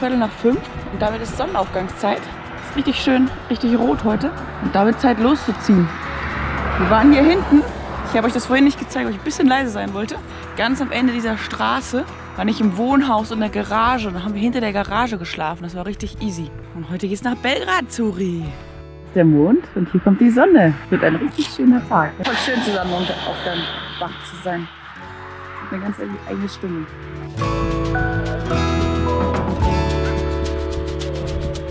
5:15 und damit ist Sonnenaufgangszeit. Ist richtig schön, richtig rot heute und damit Zeit loszuziehen. Wir waren hier hinten. Ich habe euch das vorhin nicht gezeigt, weil ich ein bisschen leise sein wollte. Ganz am Ende dieser Straße war ich im Wohnhaus in der Garage. Und dann haben wir hinter der Garage geschlafen. Das war richtig easy. Und heute geht es nach Belgrad, Zuri. Das ist der Mond und hier kommt die Sonne. Wird ein richtig schöner Tag. Voll schön zusammen Sonnenaufgang wach zu sein. Eine ganz eigene Stimmung.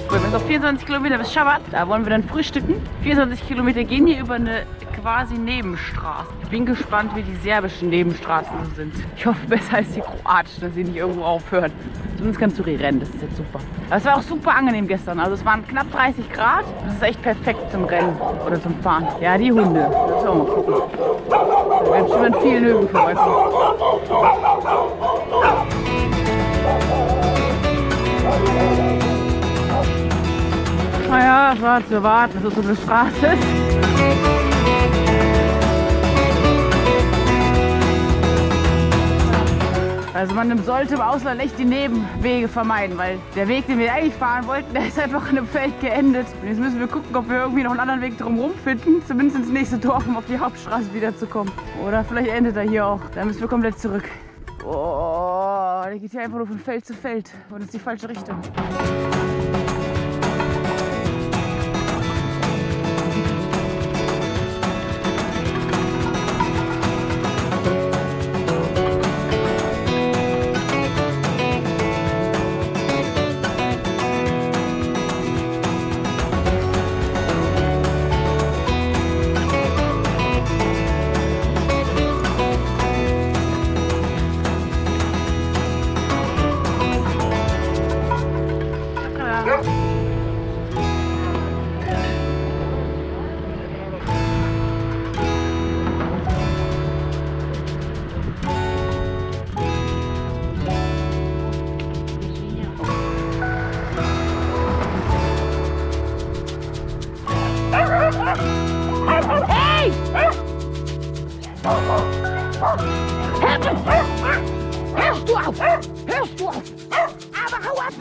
Wir sind noch 24 Kilometer bis Shabbat. Da wollen wir dann frühstücken. 24 Kilometer gehen hier über eine quasi Nebenstraße. Ich bin gespannt, wie die serbischen Nebenstraßen so sind. Ich hoffe besser als die kroatischen, dass sie nicht irgendwo aufhören. Zumindest kann Zuri rennen, das ist jetzt super. Aber es war auch super angenehm gestern. Also es waren knapp 30 Grad. Das ist echt perfekt zum Rennen oder zum Fahren. Ja, die Hunde. Das müssen wir mal gucken. Wir werden schon an vielen Höhen vorbeikommen. Naja, es war zu erwarten, dass es so eine Straße ist. Also man sollte im Ausland echt die Nebenwege vermeiden, weil der Weg, den wir eigentlich fahren wollten, der ist einfach in einem Feld geendet. Und jetzt müssen wir gucken, ob wir irgendwie noch einen anderen Weg drumherum finden, zumindest ins nächste Dorf, um auf die Hauptstraße wiederzukommen. Oder vielleicht endet er hier auch. Da müssen wir komplett zurück. Oh, der geht hier einfach nur von Feld zu Feld und ist die falsche Richtung. Hey! Hörst du auf! Hörst du auf! Aber hau ab!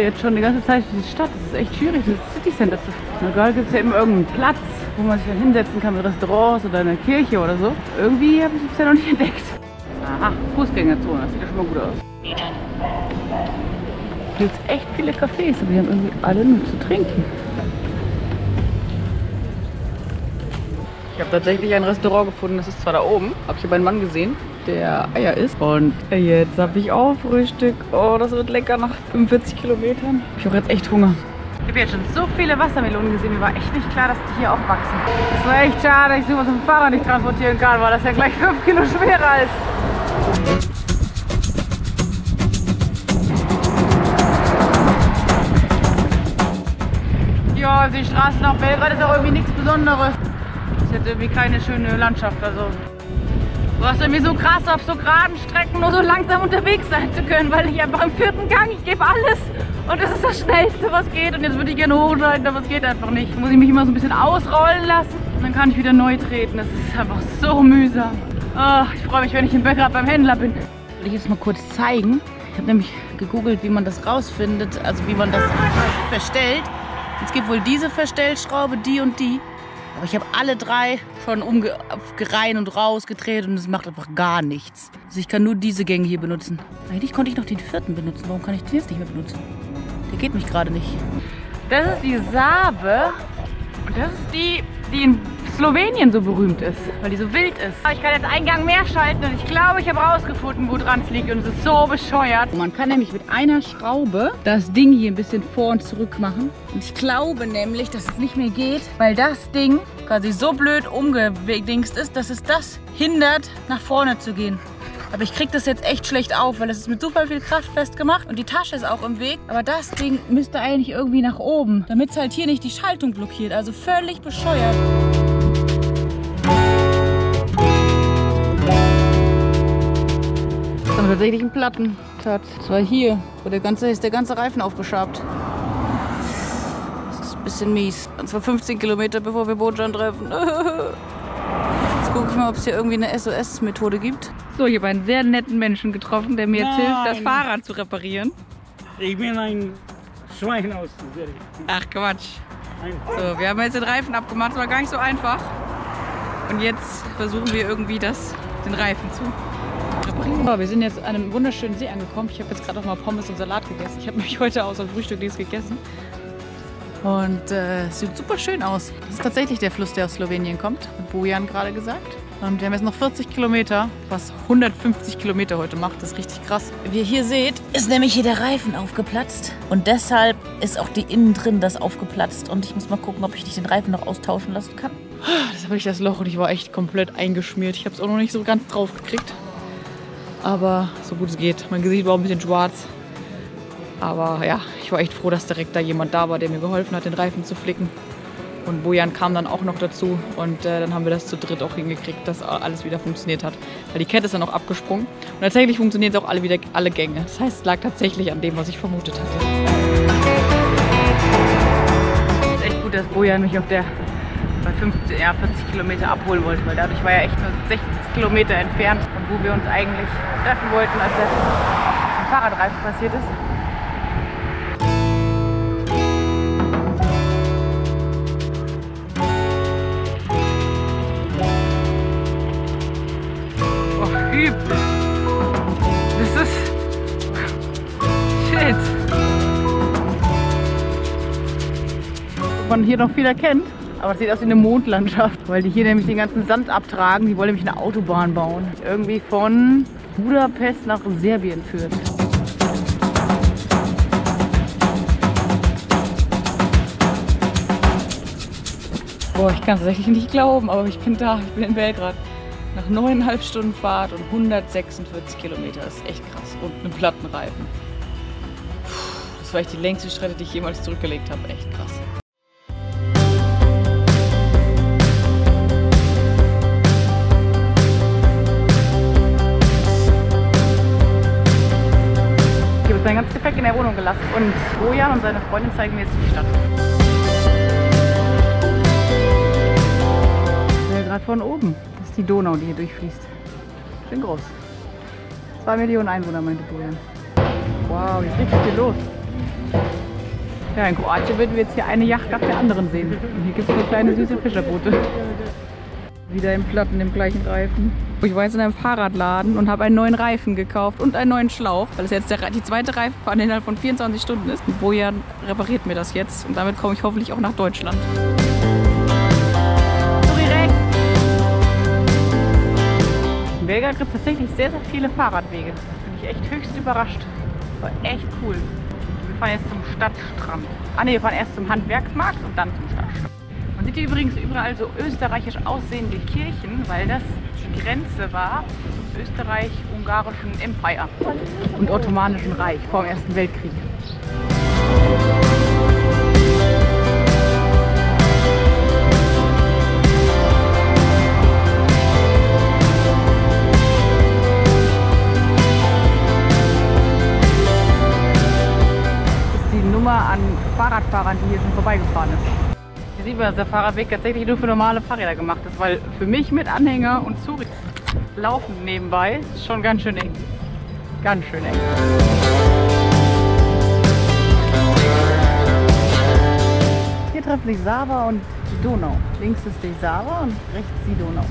Jetzt schon die ganze Zeit die Stadt. Das ist echt schwierig, das City Center zu finden. Egal, gibt es ja immer irgendeinen Platz, wo man sich dann hinsetzen kann mit Restaurants oder einer Kirche oder so. Irgendwie habe ich es bisher noch nicht entdeckt. Aha, Fußgängerzone, das sieht ja schon mal gut aus. Hier gibt es echt viele Cafés, aber die haben irgendwie alle nur zu trinken. Ich habe tatsächlich ein Restaurant gefunden, das ist zwar da oben, habe ich aber einen Mann gesehen, der Eier isst. Und jetzt habe ich auch Frühstück. Oh, das wird lecker nach 45 Kilometern. Ich habe jetzt echt Hunger. Ich habe jetzt schon so viele Wassermelonen gesehen, mir war echt nicht klar, dass die hier auch wachsen. Das war echt schade, dass ich sowas mit dem Fahrrad nicht transportieren kann, weil das ja gleich 5 Kilo schwerer ist. Ja, also die Straße nach Belgrad ist auch irgendwie nichts Besonderes. Ist jetzt irgendwie keine schöne Landschaft, also. Du hast irgendwie so krass auf so geraden Strecken nur so langsam unterwegs sein zu können, weil ich einfach im 4. Gang, ich gebe alles und das ist das Schnellste, was geht. Und jetzt würde ich gerne hochschalten, aber es geht einfach nicht. Muss ich mich immer so ein bisschen ausrollen lassen und dann kann ich wieder neu treten. Das ist einfach so mühsam. Oh, ich freue mich, wenn ich in Belgrad beim Händler bin. Will ich jetzt mal kurz zeigen. Ich habe nämlich gegoogelt, wie man das rausfindet, also wie man das verstellt. Es gibt wohl diese Verstellschraube, die und die. Aber ich habe alle 3 schon rein und raus gedreht und es macht einfach gar nichts. Also ich kann nur diese Gänge hier benutzen. Eigentlich konnte ich noch den 4. benutzen. Warum kann ich den jetzt nicht mehr benutzen? Der geht mich gerade nicht. Das ist die Save. Und das ist die in Slowenien so berühmt ist, weil die so wild ist. Ich kann jetzt einen Gang mehr schalten und ich glaube, ich habe rausgefunden, wo dran es liegt und es ist so bescheuert. Man kann nämlich mit einer Schraube das Ding hier ein bisschen vor und zurück machen. Und ich glaube nämlich, dass es nicht mehr geht, weil das Ding quasi so blöd umgedingst ist, dass es das hindert, nach vorne zu gehen. Aber ich kriege das jetzt echt schlecht auf, weil es ist mit super viel Kraft festgemacht und die Tasche ist auch im Weg. Aber das Ding müsste eigentlich irgendwie nach oben, damit es halt hier nicht die Schaltung blockiert. Also völlig bescheuert. Das ist tatsächlich ein Plattentat. Das war hier, wo der ganze Reifen aufgeschabt. Das ist ein bisschen mies. Und zwar 15 Kilometer, bevor wir Bojan treffen. Jetzt gucke ich mal, ob es hier irgendwie eine SOS-Methode gibt. So, ich habe einen sehr netten Menschen getroffen, der mir jetzt hilft, das Fahrrad zu reparieren. Ich bin ein Schwein aus. Ach Quatsch. So, wir haben jetzt den Reifen abgemacht, das war gar nicht so einfach. Und jetzt versuchen wir irgendwie den Reifen zu reparieren. So, wir sind jetzt an einem wunderschönen See angekommen. Ich habe jetzt gerade auch mal Pommes und Salat gegessen. Ich habe nämlich heute außer Frühstück nichts gegessen. Und es sieht super schön aus. Das ist tatsächlich der Fluss, der aus Slowenien kommt, hat Bojan gerade gesagt. Und wir haben jetzt noch 40 Kilometer, was 150 Kilometer heute macht. Das ist richtig krass. Wie ihr hier seht, ist nämlich hier der Reifen aufgeplatzt. Und deshalb ist auch die innen drin das aufgeplatzt. Und ich muss mal gucken, ob ich nicht den Reifen noch austauschen lassen kann. Das habe ich das Loch und ich war echt komplett eingeschmiert. Ich habe es auch noch nicht so ganz drauf gekriegt. Aber so gut es geht. Mein Gesicht war ein bisschen schwarz. Aber ja, ich war echt froh, dass direkt da jemand da war, der mir geholfen hat, den Reifen zu flicken. Und Bojan kam dann auch noch dazu und dann haben wir das zu dritt auch hingekriegt, dass alles wieder funktioniert hat. Weil die Kette ist dann auch abgesprungen und tatsächlich funktionieren auch alle Gänge. Das heißt, es lag tatsächlich an dem, was ich vermutet hatte. Es ist echt gut, dass Bojan mich bei 40 Kilometer abholen wollte, weil dadurch war er echt nur 60 Kilometer entfernt, von wo wir uns eigentlich treffen wollten, als der Fahrradreifen passiert ist. Das ist shit. Was man hier noch viel erkennt, aber es sieht aus wie eine Mondlandschaft, weil die hier nämlich den ganzen Sand abtragen. Die wollen nämlich eine Autobahn bauen, die irgendwie von Budapest nach Serbien führt. Boah, ich kann es tatsächlich nicht glauben, aber ich bin da, ich bin in Belgrad. Nach 9,5 Stunden Fahrt und 146 Kilometer. Das ist echt krass. Und einen Plattenreifen. Das war echt die längste Strecke, die ich jemals zurückgelegt habe. Echt krass. Ich habe jetzt mein ganzes Gepäck in der Wohnung gelassen. Und Bojan und seine Freundin zeigen mir jetzt die Stadt. Ja, gerade von oben. Die Donau, die hier durchfließt. Schön groß. 2 Millionen Einwohner, meinte Bojan. Wow, hier ist richtig viel los. Ja, in Kroatien würden wir jetzt hier eine Yacht nach der anderen sehen. Und hier gibt es so kleine süße Fischerboote. Wieder im Platten, im gleichen Reifen. Ich war jetzt in einem Fahrradladen und habe einen neuen Reifen gekauft und einen neuen Schlauch, weil es jetzt die zweite Reifenfahrt innerhalb von 24 Stunden ist. Und Bojan repariert mir das jetzt und damit komme ich hoffentlich auch nach Deutschland. In Belgrad gibt es tatsächlich sehr, sehr viele Fahrradwege. Da bin ich echt höchst überrascht. War echt cool. Wir fahren jetzt zum Stadtstrand. Ah ne, wir fahren erst zum Handwerksmarkt und dann zum Stadtstrand. Man sieht hier übrigens überall so österreichisch aussehende Kirchen, weil das die Grenze war zum österreich-ungarischen Empire und ottomanischen Reich vor dem Ersten Weltkrieg. An Fahrradfahrern, die hier schon vorbeigefahren ist. Hier sieht man, dass der Fahrradweg tatsächlich nur für normale Fahrräder gemacht ist, weil für mich mit Anhänger und Laufen nebenbei ist schon ganz schön eng. Ganz schön eng. Hier treffen sich Sava und die Donau. Links ist die Sava und rechts die Donau.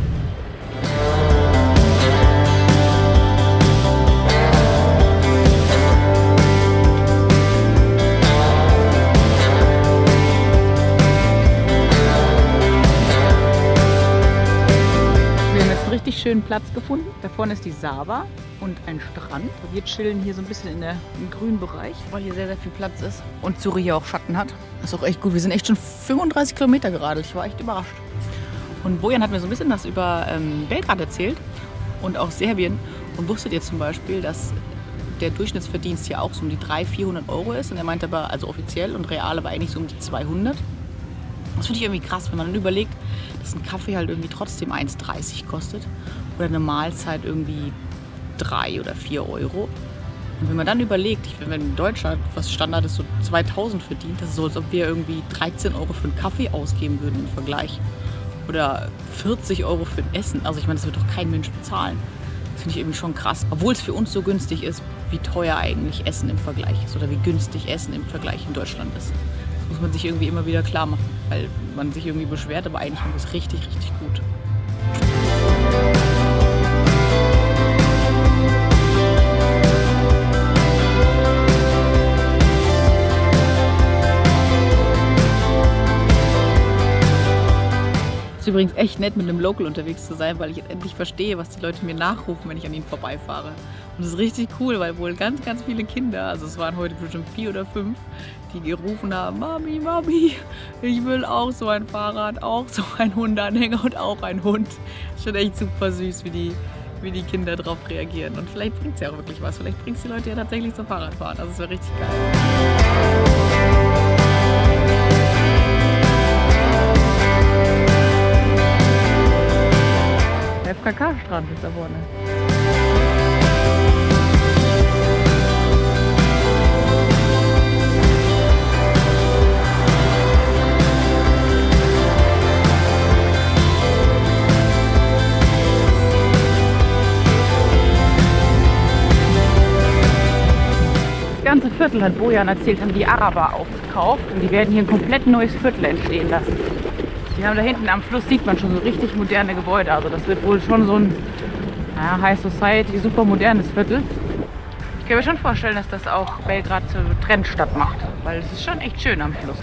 Richtig schönen Platz gefunden. Da vorne ist die Sava und ein Strand. Wir chillen hier so ein bisschen im grünen Bereich, weil hier sehr, sehr viel Platz ist und Zürich hier auch Schatten hat. Das ist auch echt gut. Wir sind echt schon 35 Kilometer geradelt. Ich war echt überrascht. Und Bojan hat mir so ein bisschen was über Belgrad erzählt und auch Serbien. Und wusstet ihr zum Beispiel, dass der Durchschnittsverdienst hier auch so um die 300-400 Euro ist? Und er meinte aber, also offiziell und real, aber eigentlich so um die 200. Das finde ich irgendwie krass, wenn man dann überlegt, dass ein Kaffee halt irgendwie trotzdem 1,30 kostet oder eine Mahlzeit irgendwie 3 oder 4 Euro. Und wenn man dann überlegt, wenn in Deutschland, was Standard ist, so 2000 verdient, das ist so, als ob wir irgendwie 13 Euro für einen Kaffee ausgeben würden im Vergleich. Oder 40 Euro für ein Essen. Also ich meine, das wird doch kein Mensch bezahlen. Das finde ich eben schon krass. Obwohl es für uns so günstig ist, wie teuer eigentlich Essen im Vergleich ist oder wie günstig Essen im Vergleich in Deutschland ist. Muss man sich irgendwie immer wieder klar machen, weil man sich irgendwie beschwert, aber eigentlich ist es richtig, richtig gut. Es ist übrigens echt nett, mit einem Local unterwegs zu sein, weil ich jetzt endlich verstehe, was die Leute mir nachrufen, wenn ich an ihnen vorbeifahre. Und das ist richtig cool, weil wohl ganz, ganz viele Kinder, also es waren heute bestimmt 4 oder 5, die gerufen haben, Mami, Mami, ich will auch so ein Fahrrad, auch so ein Hundeanhänger und auch ein Hund. Ist schon echt super süß, wie die Kinder darauf reagieren. Und vielleicht bringt es ja auch wirklich was. Vielleicht bringt es die Leute ja tatsächlich zum Fahrradfahren. Also es wäre richtig geil. Der FKK-Strand ist da vorne. Das ganze Viertel, hat Bojan erzählt, haben die Araber aufgekauft und die werden hier ein komplett neues Viertel entstehen lassen. Die haben da hinten am Fluss, sieht man schon so richtig moderne Gebäude, also das wird wohl schon so ein High Society, super modernes Viertel. Ich kann mir schon vorstellen, dass das auch Belgrad zur Trendstadt macht, weil es ist schon echt schön am Fluss.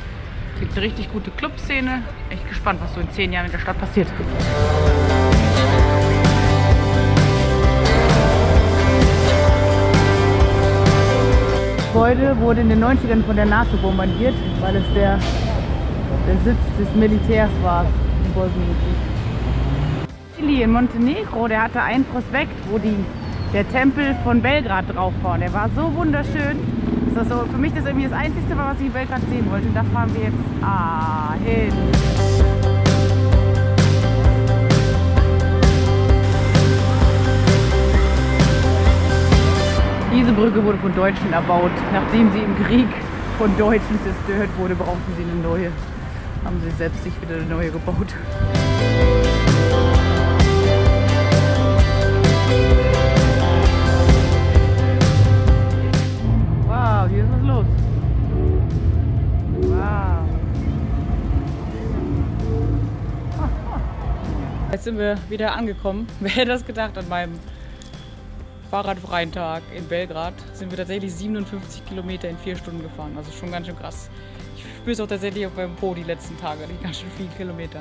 Es gibt eine richtig gute Clubszene, echt gespannt, was so in 10 Jahren in der Stadt passiert. Das Gebäude wurde in den 90ern von der NATO bombardiert, weil es der Sitz des Militärs war im Bosnienkrieg. Ili in Montenegro, der hatte einen Prospekt, wo der Tempel von Belgrad drauf war. Der war so wunderschön. Das so, für mich das irgendwie das Einzige war, was ich in Belgrad sehen wollte. Und da fahren wir jetzt hin. Diese Brücke wurde von Deutschen erbaut. Nachdem sie im Krieg von Deutschen zerstört wurde, brauchten sie eine neue. Haben sie selbst sich wieder eine neue gebaut. Wow, hier ist was los. Wow. Jetzt sind wir wieder angekommen. Wer hätte das gedacht an meinem fahrradfreien Tag in Belgrad? Sind wir tatsächlich 57 Kilometer in 4 Stunden gefahren. Also schon ganz schön krass. Ich spüre es auch tatsächlich auf meinem Po die letzten Tage, die ganz schön viele Kilometer.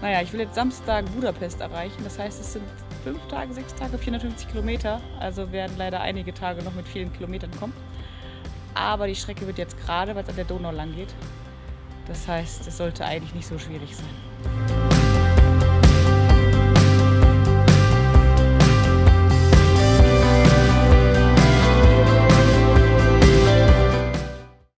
Naja, ich will jetzt Samstag Budapest erreichen. Das heißt, es sind 5 Tage, 6 Tage, 450 Kilometer. Also werden leider einige Tage noch mit vielen Kilometern kommen. Aber die Strecke wird jetzt gerade, weil es an der Donau lang geht. Das heißt, es sollte eigentlich nicht so schwierig sein.